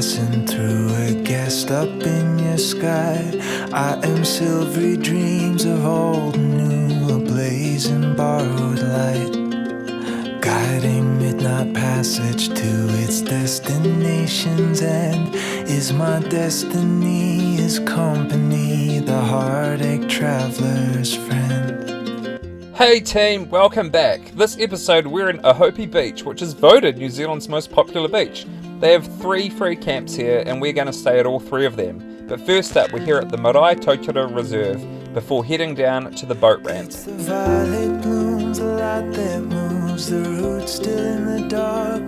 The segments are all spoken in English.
passing through, a guest up in your sky. I am silvery dreams of old and new, a blazing borrowed light, guiding midnight passage to its destination's end. Is my destiny, is company, the heartache traveler's friend. Hey team, welcome back. This episode we're in Ōhope Beach, which is voted New Zealand's most popular beach. They have 3 free camps here and we're going to stay at all 3 of them. But first up, we're here at the Marae Tautara Reserve before heading down to the boat ramp. It's the violet blooms, the light that moves, the roots still in the dark.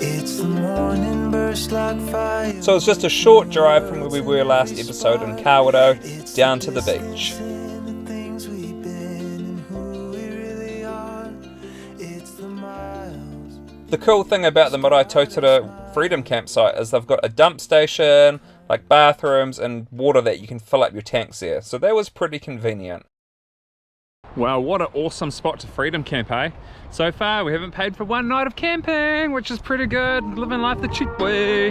It's the morning burst like fire. So it's just a short drive from where we were last episode in Kawerau down to the beach. The cool thing about the Marae Tautara Freedom Campsite is they've got a dump station, like bathrooms and water that you can fill up your tanks there. So that was pretty convenient. Wow, what an awesome spot to freedom camp, eh? So far we haven't paid for one night of camping, which is pretty good. Living life the cheap way.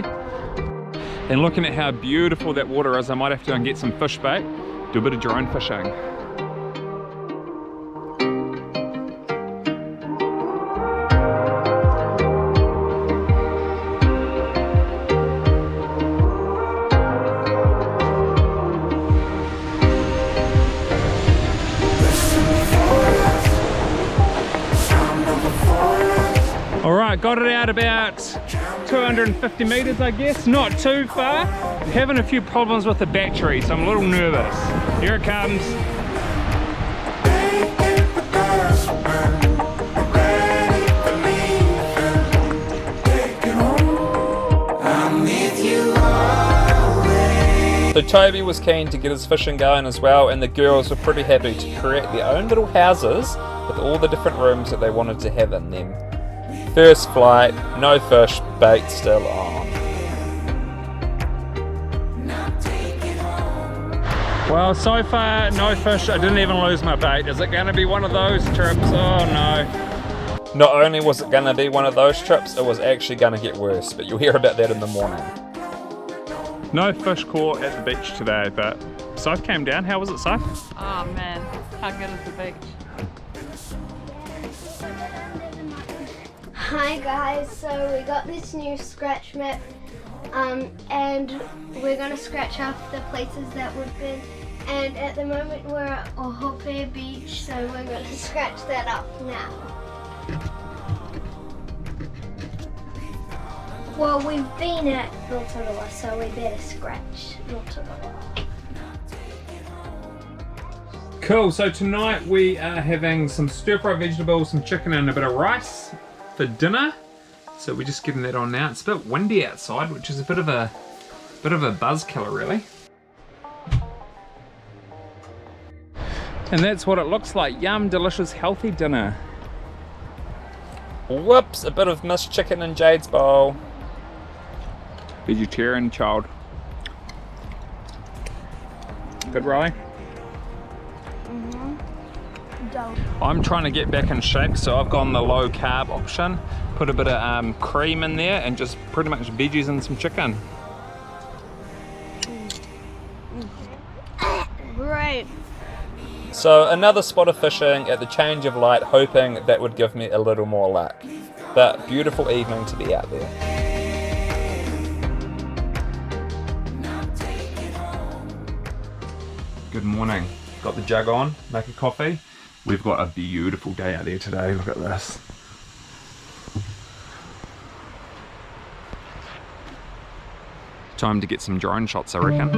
And looking at how beautiful that water is, I might have to go and get some fish bait, do a bit of drone fishing. Alright, got it out about 250 metres I guess, not too far. Having a few problems with the battery, so I'm a little nervous. Here it comes. So Toby was keen to get his fishing going as well, and the girls were pretty happy to create their own little houses with all the different rooms that they wanted to have in them. First flight, no fish, bait still on. Well, so far, no fish. I didn't even lose my bait. Is it going to be one of those trips? Oh no. Not only was it going to be one of those trips, it was actually going to get worse, but you'll hear about that in the morning. No fish caught at the beach today, but Soph came down. How was it, Soph? Oh man, how good is the beach? Hi guys, so we got this new scratch map and we're going to scratch off the places that we've been, and at the moment we're at Ohope beach, so we're going to scratch that off now. Well, we've been at Rotorua, so we better scratch Rotorua. Cool, so tonight we are having some stir-fry vegetables, some chicken and a bit of rice for dinner. So we're just getting that on now. It's a bit windy outside, which is a bit of a buzz killer really. And that's what it looks like. Yum, delicious, healthy dinner. Whoops, a bit of missed chicken in Jade's bowl. Vegetarian child. Good, Riley? I'm trying to get back in shape, so I've gone the low carb option. Put a bit of cream in there and just pretty much veggies and some chicken. Great. So another spot of fishing at the change of light, hoping that would give me a little more luck. But beautiful evening to be out there. Good morning. Got the jug on, make a coffee. We've got a beautiful day out there today, look at this. Time to get some drone shots, I reckon.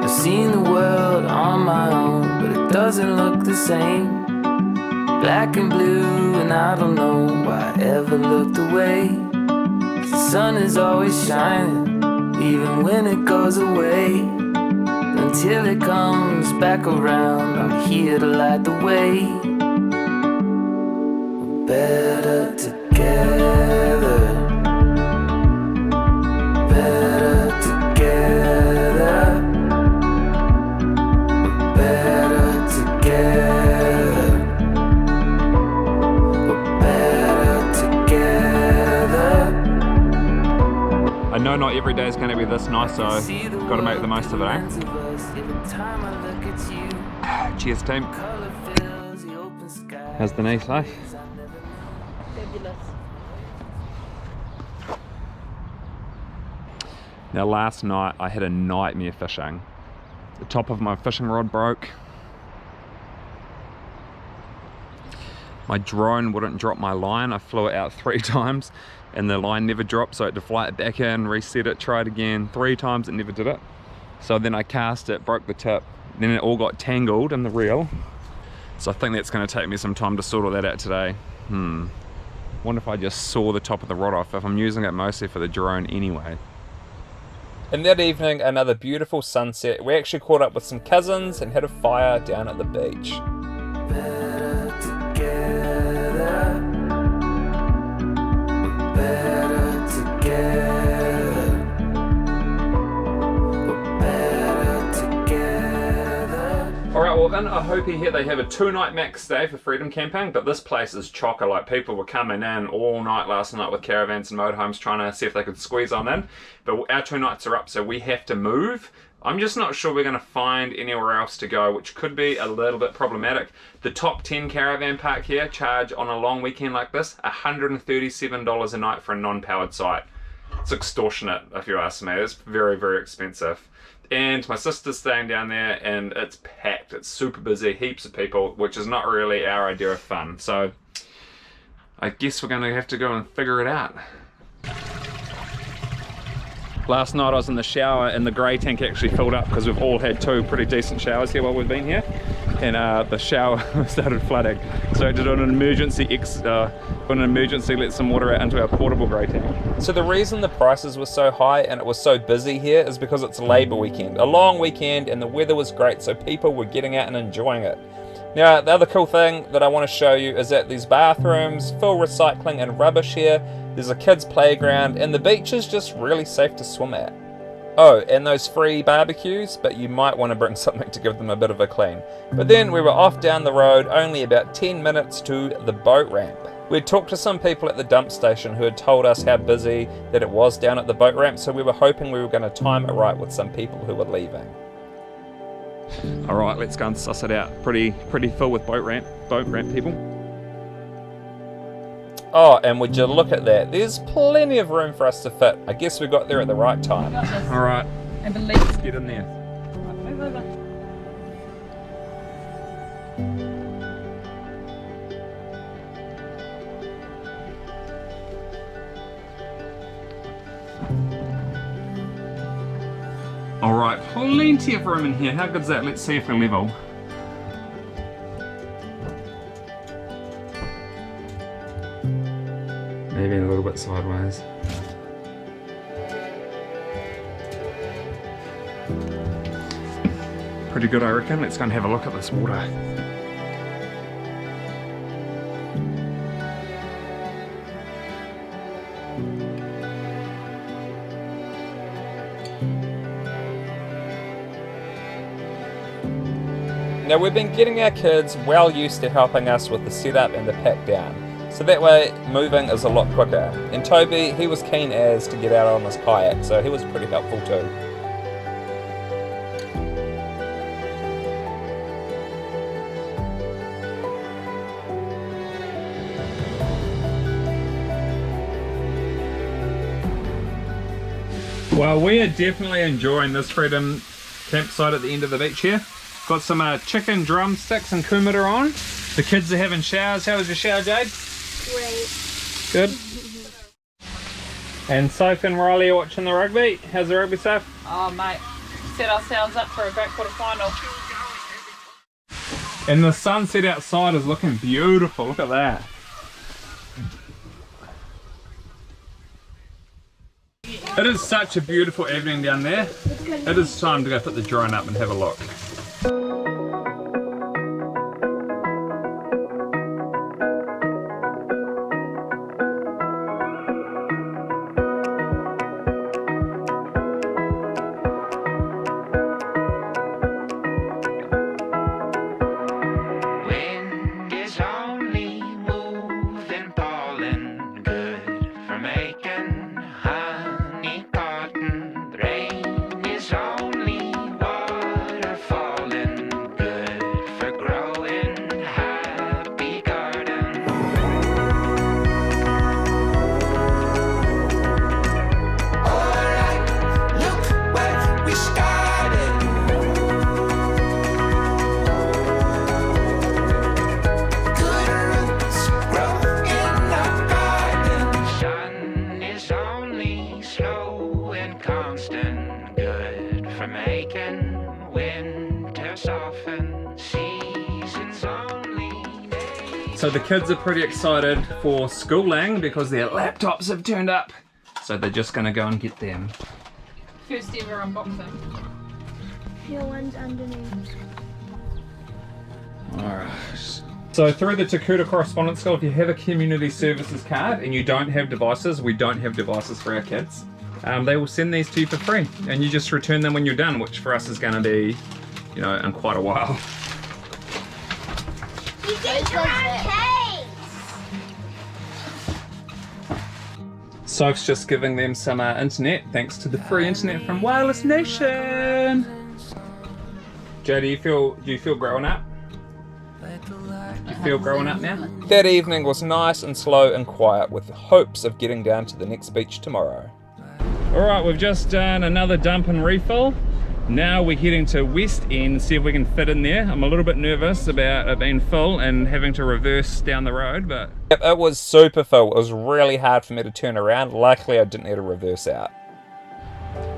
I've seen the world on my own, but it doesn't look the same. Black and blue, and I don't know why I ever looked away. The sun is always shining, even when it goes away. Until it comes back around, I'm here to light the way. We're better together. Better together. We're better together. know not every day is going to be this nice, so got to make the most of it, eh? Cheers, team. How's the knee, eh? Fabulous. Now last night I had a nightmare fishing. The top of my fishing rod broke. My drone wouldn't drop my line. I flew it out 3 times and the line never dropped, so I had to fly it back in, reset it, try it again 3 times, it never did it. So then I cast it, broke the tip, then it all got tangled in the reel. So I think that's going to take me some time to sort all that out today. Wonder if I just saw the top of the rod off, if I'm using it mostly for the drone anyway. And that evening, another beautiful sunset. We actually caught up with some cousins and had a fire down at the beach. Better together. We're better together. We're better together. Alright, well in Ohope here they have a 2-night max stay for freedom camping, but this place is chocker. Like, people were coming in all night last night with caravans and motorhomes trying to see if they could squeeze on in. But our 2 nights are up, so we have to move. I'm just not sure we're going to find anywhere else to go, which could be a little bit problematic. The top 10 caravan park here charge on a long weekend like this $137 a night for a non-powered site. It's extortionate, if you ask me. It's very, very expensive. And my sister's staying down there and it's packed. It's super busy, heaps of people, which is not really our idea of fun. So I guess we're going to have to go and figure it out. Last night I was in the shower and the grey tank actually filled up because we've all had 2 pretty decent showers here while we've been here, and the shower started flooding, so I had to do an emergency let some water out into our portable grey tank. So the reason the prices were so high and it was so busy here is because it's Labour weekend, a long weekend, and the weather was great, so people were getting out and enjoying it. Now the other cool thing that I want to show you is that these bathrooms, full recycling and rubbish here. There's a kids playground and the beach is just really safe to swim at. Oh, and those free barbecues, but you might want to bring something to give them a bit of a clean. But then we were off down the road, only about 10 minutes to the boat ramp. We'd talked to some people at the dump station who had told us how busy that it was down at the boat ramp, so we were hoping we were going to time it right with some people who were leaving. Alright, let's go and suss it out. Pretty full with boat ramp people. Oh, and would you look at that? There's plenty of room for us to fit. I guess we got there at the right time. Alright, I believe. let's get in there. Move over. Alright, plenty of room in here. How good's that? Let's see if we're level. Maybe a little bit sideways. Pretty good, I reckon. Let's go and have a look at this water. Now we've been getting our kids well used to helping us with the setup and the pack down, so that way moving is a lot quicker. And Toby, he was keen as to get out on his kayak, so he was pretty helpful too. Well, we are definitely enjoying this freedom campsite at the end of the beach here. Got some chicken drumsticks and kumara on. The kids are having showers. How was your shower, Jade? Great. Good. And Soph and Riley are watching the rugby. How's the rugby, Soph? Oh, mate. Set ourselves up for a great quarter final. And the sunset outside is looking beautiful. Look at that. It is such a beautiful evening down there. It is time to go put the drone up and have a look. Wind is only moving pollen, good for making honeycomb. Clouds often, seasons only. So the kids are pretty excited for schooling because their laptops have turned up. So they're just gonna go and get them. First ever unboxing. Your one's underneath. Alright. So through the Takuta Correspondence School, if you have a community services card and you don't have devices, we don't have devices for our kids, they will send these to you for free. And you just return them when you're done, which for us is gonna be, you know, in quite a while. You get your own case! Soph's just giving them some internet, thanks to the free internet from Wireless Nation. Joe, do you feel growing up? Do you feel growing up now? That evening was nice and slow and quiet, with hopes of getting down to the next beach tomorrow. Alright, we've just done another dump and refill. Now we're heading to West End, see if we can fit in there. I'm a little bit nervous about it being full and having to reverse down the road, but... Yep, it was super full. It was really hard for me to turn around. Luckily I didn't need to reverse out.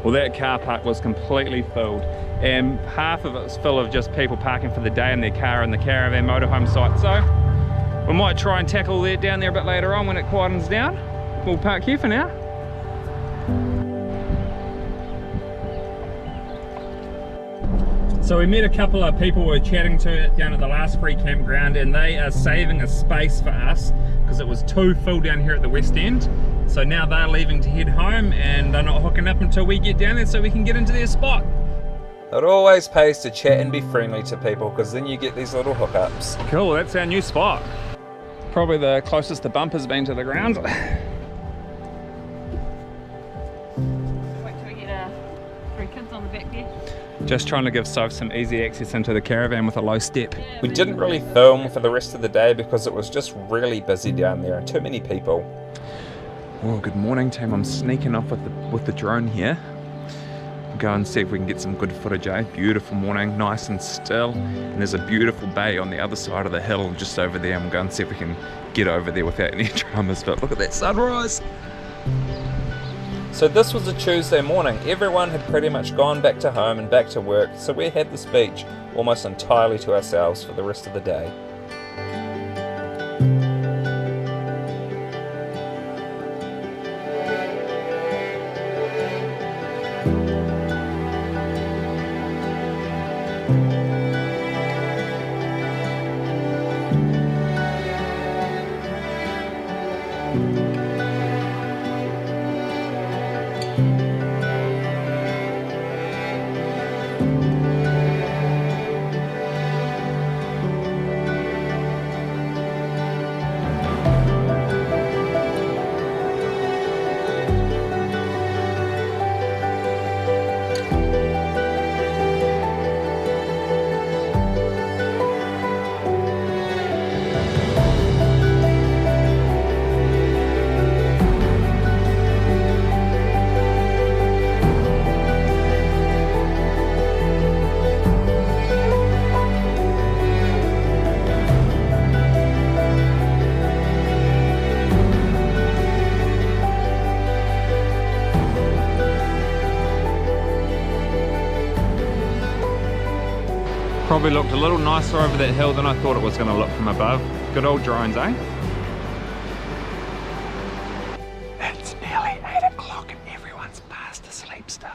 Well, that car park was completely filled, and half of it was full of just people parking for the day in their car in the caravan motorhome site. So we might try and tackle that down there a bit later on when it quietens down. We'll park here for now. So we met a couple of people we were chatting to down at the last free campground, and they are saving a space for us because it was too full down here at the West End. So now they're leaving to head home, and they're not hooking up until we get down there so we can get into their spot. It always pays to chat and be friendly to people, because then you get these little hookups. Cool, that's our new spot. Probably the closest the bump has been to the ground. Wait till we get 3 kids on the back there. Just trying to give Soph some easy access into the caravan with a low step. We didn't really film for the rest of the day because it was just really busy down there and too many people. Oh, good morning team. I'm sneaking off with the drone here. Go and see if we can get some good footage, eh? Beautiful morning, nice and still. And there's a beautiful bay on the other side of the hill just over there. I'm going to see if we can get over there without any dramas, but look at that sunrise. So this was a Tuesday morning. Everyone had pretty much gone back to home and back to work, so we had this beach almost entirely to ourselves for the rest of the day. Probably looked a little nicer over that hill than I thought it was going to look from above. Good old drones, eh? It's nearly 8 o'clock and everyone's fast asleep still.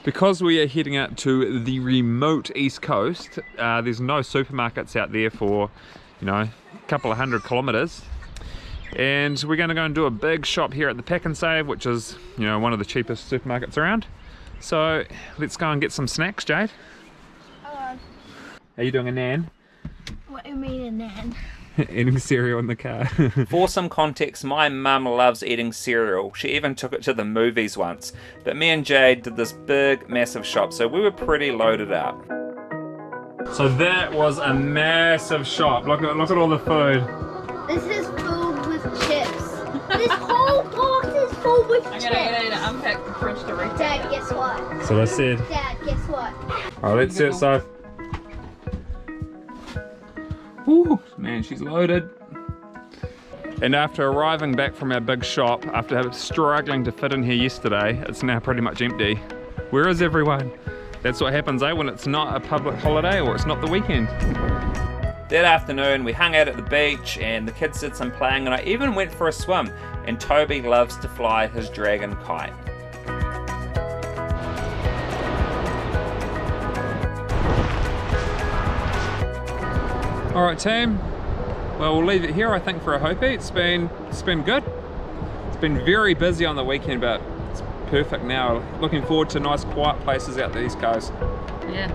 Because we are heading out to the remote East Coast, there's no supermarkets out there for, you know, a couple of 100 kilometers. And we're going to go and do a big shop here at the Pack and Save, which is, you know, one of the cheapest supermarkets around. So let's go and get some snacks, Jade. Hello. Are you doing a nan? What do you mean a nan? Eating cereal in the car. For some context, my mum loves eating cereal. She even took it to the movies once. But me and Jade did this big, massive shop, so we were pretty loaded up. So that was a massive shop. Look at all the food. This is filled with chips. This whole box is full with chips. I'm gonna unpack the fridge to read. Dad, guess what? So I said. Dad, guess what? Alright, let's see it, Soph. Whew, man, she's loaded. And after arriving back from our big shop, after struggling to fit in here yesterday, it's now pretty much empty. Where is everyone? That's what happens, when it's not a public holiday or it's not the weekend. That afternoon, we hung out at the beach and the kids did some playing, and I even went for a swim. And Toby loves to fly his dragon kite. All right, team. Well, we'll leave it here, I think, for Ōhope. It's been good. It's been very busy on the weekend, but it's perfect now. Looking forward to nice, quiet places out the East Coast. Yeah,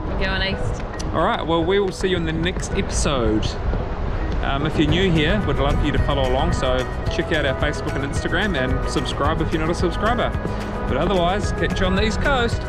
we're going east. All right, well, we will see you in the next episode. If you're new here, we'd love for you to follow along, so check out our Facebook and Instagram and subscribe if you're not a subscriber. But otherwise, catch you on the East Coast.